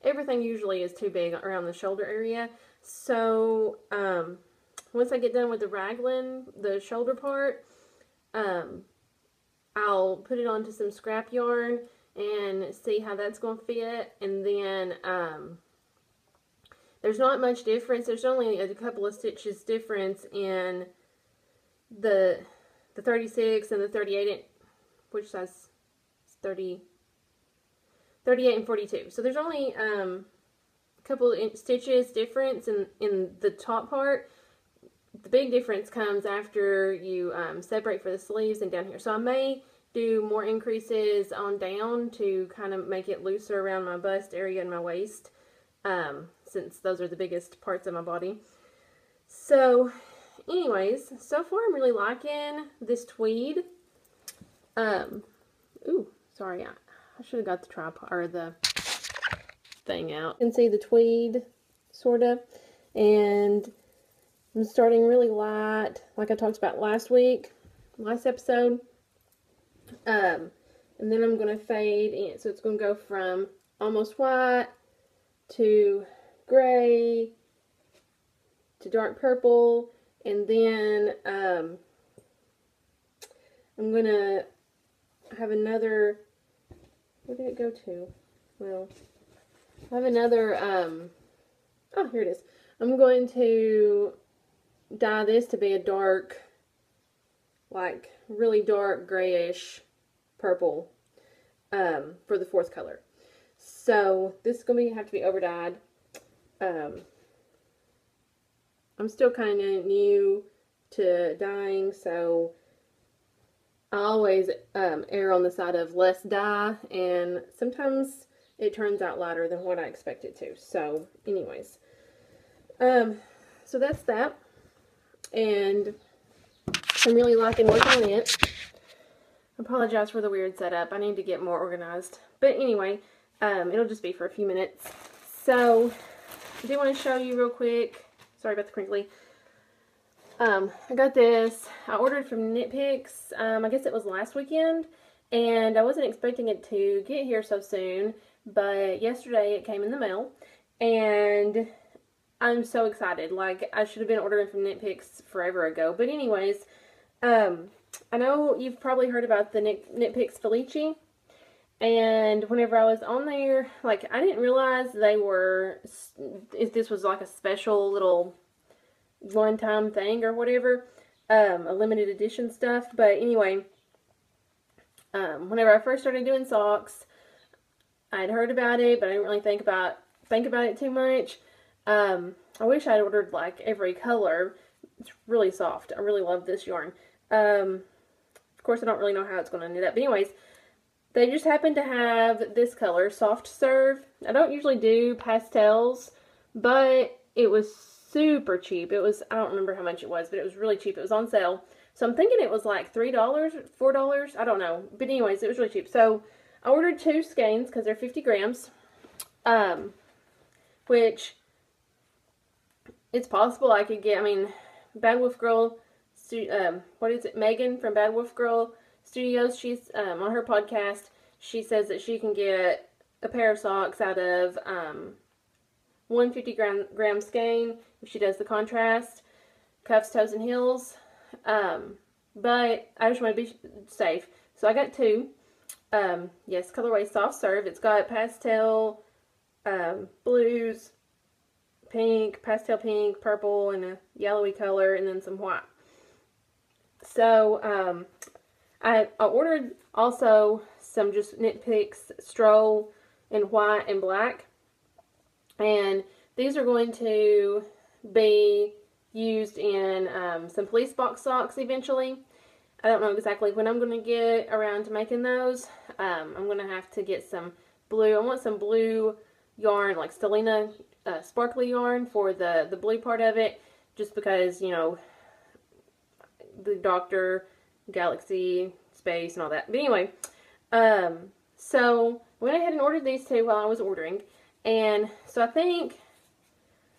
everything usually is too big around the shoulder area. So once I get done with the raglan, the shoulder part, I'll put it onto some scrap yarn and see how that's going to fit. And then there's not much difference. There's only a couple of stitches difference in the 36 and the 38, which size? 38 and 42. So there's only a couple of stitches difference in the top part. The big difference comes after you separate for the sleeves and down here. So I may do more increases on down to kind of make it looser around my bust area and my waist, since those are the biggest parts of my body. So anyways, so far I'm really liking this tweed. Ooh, sorry, I should have got the tripod or the thing out. You can see the tweed, sort of, and I'm starting really light, like I talked about last episode. And then I'm going to fade in, so it's going to go from almost white to gray to dark purple, and then I'm going to have another, where did it go to? Well, I have another, oh, here it is. I'm going to dye this to be a dark, like really dark grayish purple for the fourth color. So this is going to have to be over dyed. I'm still kind of new to dyeing, so I always err on the side of less dye, and sometimes it turns out lighter than what I expect it to. So anyways, So that's that. And I'm really liking working on it. I apologize for the weird setup. I need to get more organized. But anyway, it'll just be for a few minutes. So, I do want to show you real quick. Sorry about the crinkly. I got this. I ordered from Knit Picks. I guess it was last weekend. And I wasn't expecting it to get here so soon. But yesterday it came in the mail. And I'm so excited. Like, I should have been ordering from Knit Picks forever ago. But anyways, I know you've probably heard about the Knit Picks Felici. And whenever I was on there, like, I didn't realize if this was like a special little one-time thing or whatever, a limited edition stuff. But anyway, whenever I first started doing socks, I'd heard about it, but I didn't really think about it too much. I wish I'd ordered like every color. It's really soft. I really love this yarn. Of course, I don't really know how it's going to knit up. But anyways, they just happen to have this color, Soft Serve. I don't usually do pastels, but it was super cheap. It was, I don't remember how much it was, but it was really cheap. It was on sale. So I'm thinking it was like $3, $4. I don't know. But anyways, it was really cheap. So I ordered 2 skeins because they're 50 grams. Which it's possible I could get, I mean, Bad Wolf Girl, what is it, Megan from Bad Wolf Girl Studios, she's, on her podcast, she says that she can get a pair of socks out of, 150-gram skein, if she does the contrast, cuffs, toes, and heels, but I just want to be safe, so I got 2, yes, colorway Soft Serve. It's got pastel, blues, pink, pastel pink, purple, and a yellowy color, and then some white. So, I ordered also some just Knit Picks stroll in white and black. And these are going to be used in some police box socks eventually. I don't know exactly when I'm going to get around to making those. I'm going to have to get some blue. I want some blue yarn, like Stellina sparkly yarn for the blue part of it. Just because, you know, the Doctor, Galaxy, space, and all that. But anyway, so I went ahead and ordered these 2 while I was ordering. And so I think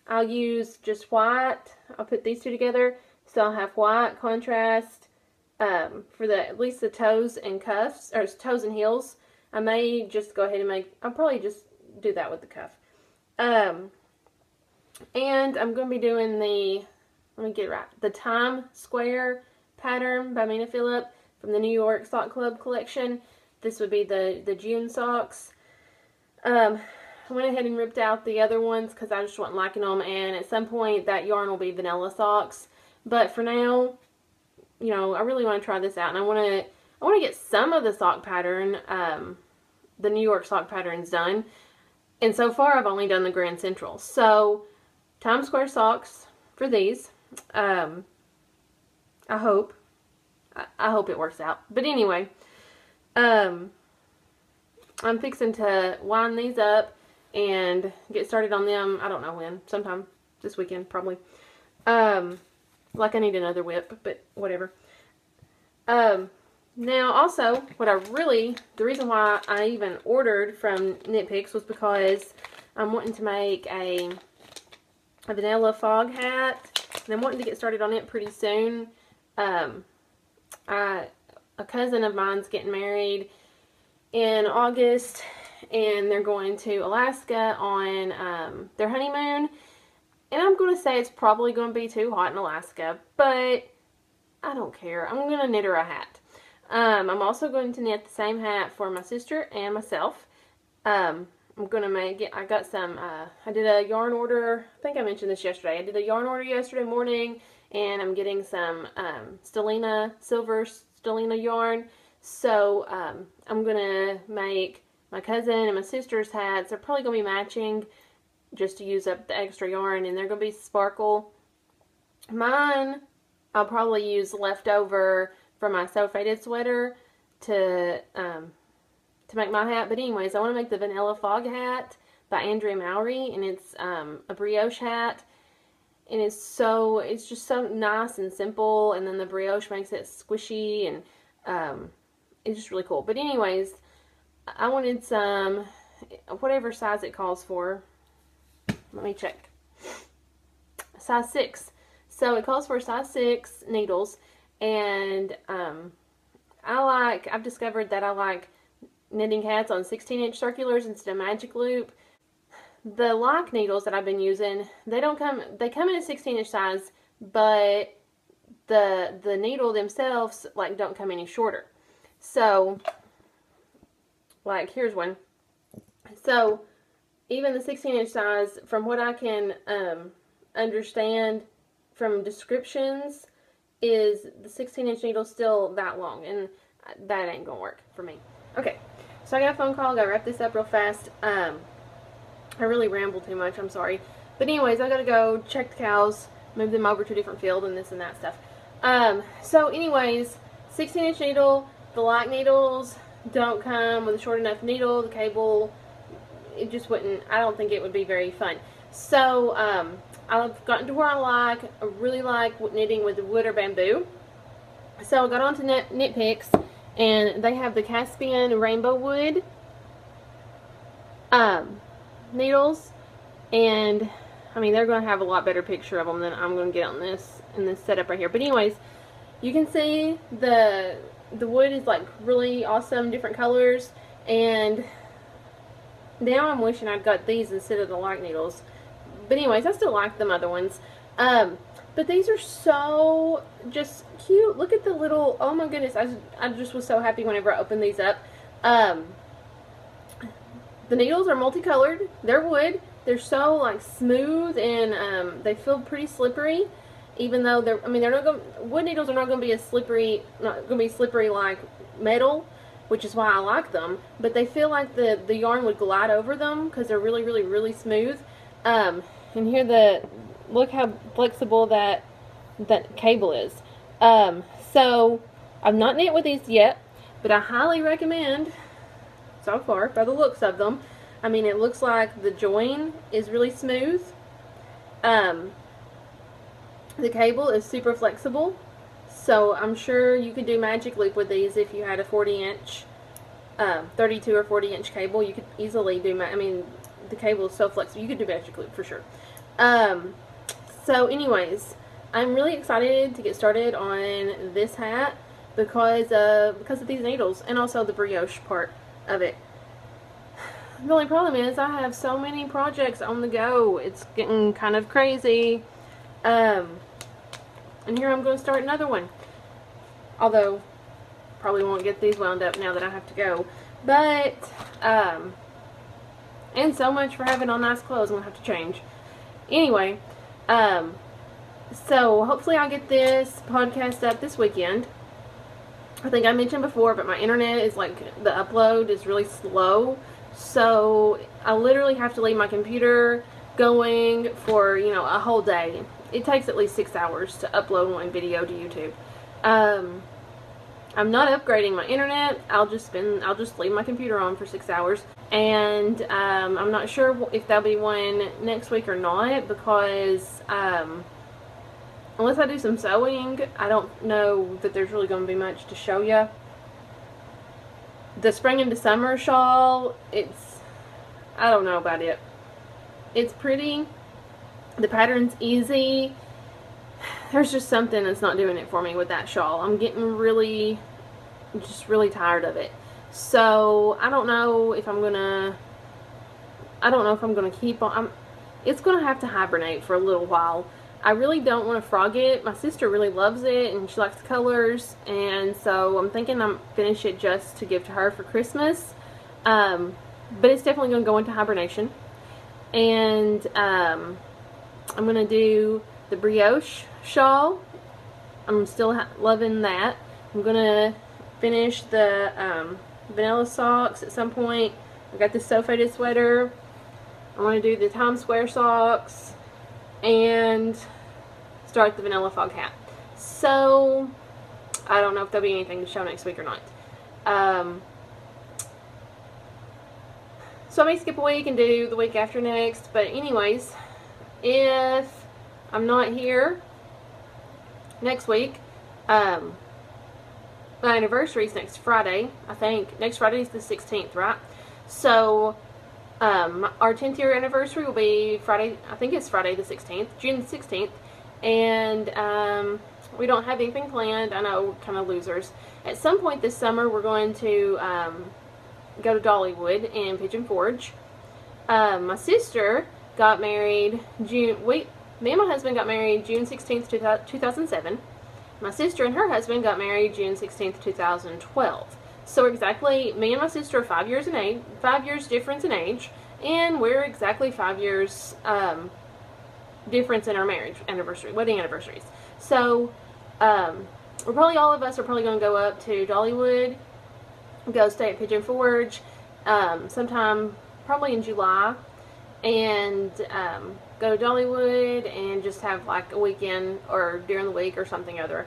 I'll use just white. I'll put these 2 together. So I'll have white contrast for at least the toes and cuffs, or toes and heels. I may just go ahead and I'll probably just do that with the cuff. And I'm going to be doing let me get it right, the Time Square pattern by Mina Phillip from the New York Sock Club collection. This would be the June socks. I went ahead and ripped out the other ones because I just wasn't liking them, and at some point that yarn will be vanilla socks. But for now, you know, I really want to try this out, and I want to get some of the sock pattern, the New York sock patterns done. And so far I've only done the Grand Central. So Times Square socks for these. I hope it works out. But anyway, I'm fixing to wind these up and get started on them. I don't know when. Sometime this weekend, probably. Like I need another whip, but whatever. Now also, the reason why I even ordered from Knit Picks was because I'm wanting to make a vanilla fog hat. And I'm wanting to get started on it pretty soon. A cousin of mine's getting married in August, and they're going to Alaska on their honeymoon. And I'm going to say it's probably going to be too hot in Alaska, but I don't care. I'm going to knit her a hat. I'm also going to knit the same hat for my sister and myself. I'm going to make it, I got some, I did a yarn order, I think I mentioned this yesterday. I did a yarn order yesterday morning, and I'm getting some Stellina, silver Stellina yarn. So I'm going to make my cousin and my sister's hats. They're probably going to be matching just to use up the extra yarn, and they're going to be sparkle. Mine, I'll probably use leftover from my So Faded sweater to make my hat. But anyways, I want to make the Vanilla Fog hat by Andrea Mowry, and it's a brioche hat. and it's just so nice and simple, and then the brioche makes it squishy, and it's just really cool. But anyways, I wanted some, whatever size it calls for. Let me check. Size 6. So it calls for size 6 needles, and I've discovered that I like knitting hats on 16-inch circulars instead of magic loop. The like needles that I've been using, they come in a 16-inch size, but the needle themselves like don't come any shorter. So like here's one. So even the 16-inch size, from what I can understand from descriptions, is the 16-inch needle still that long, and that ain't gonna work for me. Okay, so I got a phone call. I gotta wrap this up real fast. I really ramble too much, I'm sorry. But anyways, I gotta go check the cows, move them over to a different field, and this and that stuff. So anyways, 16-inch needle, the like needles don't come with a short enough needle. The cable, it just wouldn't, I don't think it would be very fun. So, I've gotten to where I really like knitting with wood or bamboo. So I got onto Knit Picks, and they have the Caspian rainbow wood needles, and I mean they're going to have a lot better picture of them than I'm going to get on this in this setup right here. But anyways, you can see the wood is like really awesome, different colors, and now I'm wishing I'd got these instead of the like needles. But anyways, I still like them other ones. But these are so just cute. Look at the little, oh my goodness, I just was so happy whenever I opened these up. The needles are multicolored. They're wood. They're so like smooth, and they feel pretty slippery. Even though they're not going. Wood needles are not going to be as slippery. Not going to be slippery like metal, which is why I like them. But they feel like the yarn would glide over them because they're really, really, really smooth. And here look how flexible that cable is. So I've not knit with these yet, but I highly recommend. So far, by the looks of them, I mean, it looks like the join is really smooth. The cable is super flexible, so I'm sure you could do magic loop with these if you had a 40-inch, 32 or 40-inch cable. You could easily do, I mean, the cable is so flexible, you could do magic loop for sure. So anyways, I'm really excited to get started on this hat because of these needles, and also the brioche part of it. The only problem is I have so many projects on the go. It's getting kind of crazy. And here I'm going to start another one. Although, probably won't get these wound up now that I have to go. But, and so much for having on nice clothes. I'm going to have to change. Anyway, so hopefully I'll get this podcast up this weekend. I think I mentioned before, but my internet is like, the upload is really slow, so I literally have to leave my computer going for, you know, a whole day. It takes at least 6 hours to upload one video to YouTube. I'm not upgrading my internet. I'll just leave my computer on for 6 hours, and I'm not sure if there'll be one next week or not, because unless I do some sewing, I don't know that there's really going to be much to show you. The spring into summer shawl, I don't know about it. It's pretty. The pattern's easy. There's just something that's not doing it for me with that shawl. I'm getting really tired of it. So, I don't know if I'm going to keep on. It's going to have to hibernate for a little while. I really don't want to frog it. My sister really loves it, and she likes the colors, and so I'm thinking I'm finish it just to give to her for Christmas. But it's definitely going to go into hibernation. And I'm going to do the brioche shawl. I'm still loving that. I'm going to finish the vanilla socks at some point. I got the So Faded sweater. I want to do the Times Square socks and start the vanilla fog hat. So I don't know if there'll be anything to show next week or not. So I may skip a week and do the week after next. But anyways, if I'm not here next week. My anniversary is next Friday, I think. Next Friday is the 16th, right? So, our 10th year anniversary will be Friday, I think it's Friday the 16th, June the 16th. And, we don't have anything planned. I know, kind of losers. At some point this summer, we're going to, go to Dollywood in Pigeon Forge. My sister got married me and my husband got married June 16th, 2007. My sister and her husband got married June 16th, 2012. So exactly, me and my sister are 5 years in age, 5 years difference in age, and we're exactly 5 years difference in our wedding anniversaries. So, all of us are probably going to go up to Dollywood, go stay at Pigeon Forge, sometime probably in July, and go to Dollywood and just have like a weekend or during the week or something other.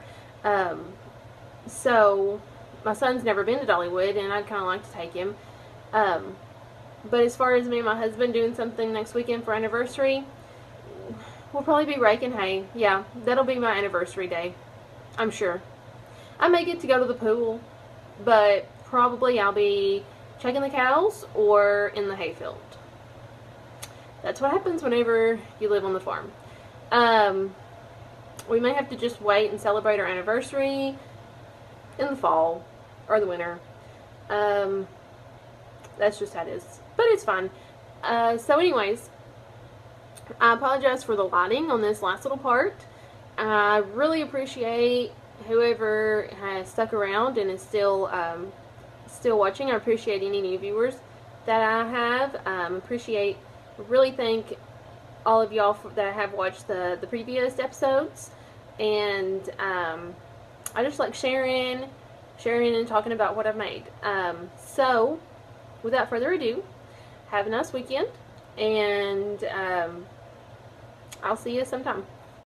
So my son's never been to Dollywood, and I'd kind of like to take him. But as far as me and my husband doing something next weekend for anniversary, we'll probably be raking hay. Yeah, that'll be my anniversary day, I'm sure. I may get to go to the pool, but probably I'll be checking the cows or in the hayfield. That's what happens whenever you live on the farm. We may have to just wait and celebrate our anniversary in the fall or the winter. That's just how it is. But it's fine. So anyways, I apologize for the lighting on this last little part. I really appreciate whoever has stuck around and is still watching. I appreciate any new viewers that I have. Really thank all of y'all that have watched the previous episodes, and I just like sharing and talking about what I've made. So without further ado, have a nice weekend, and I'll see you sometime.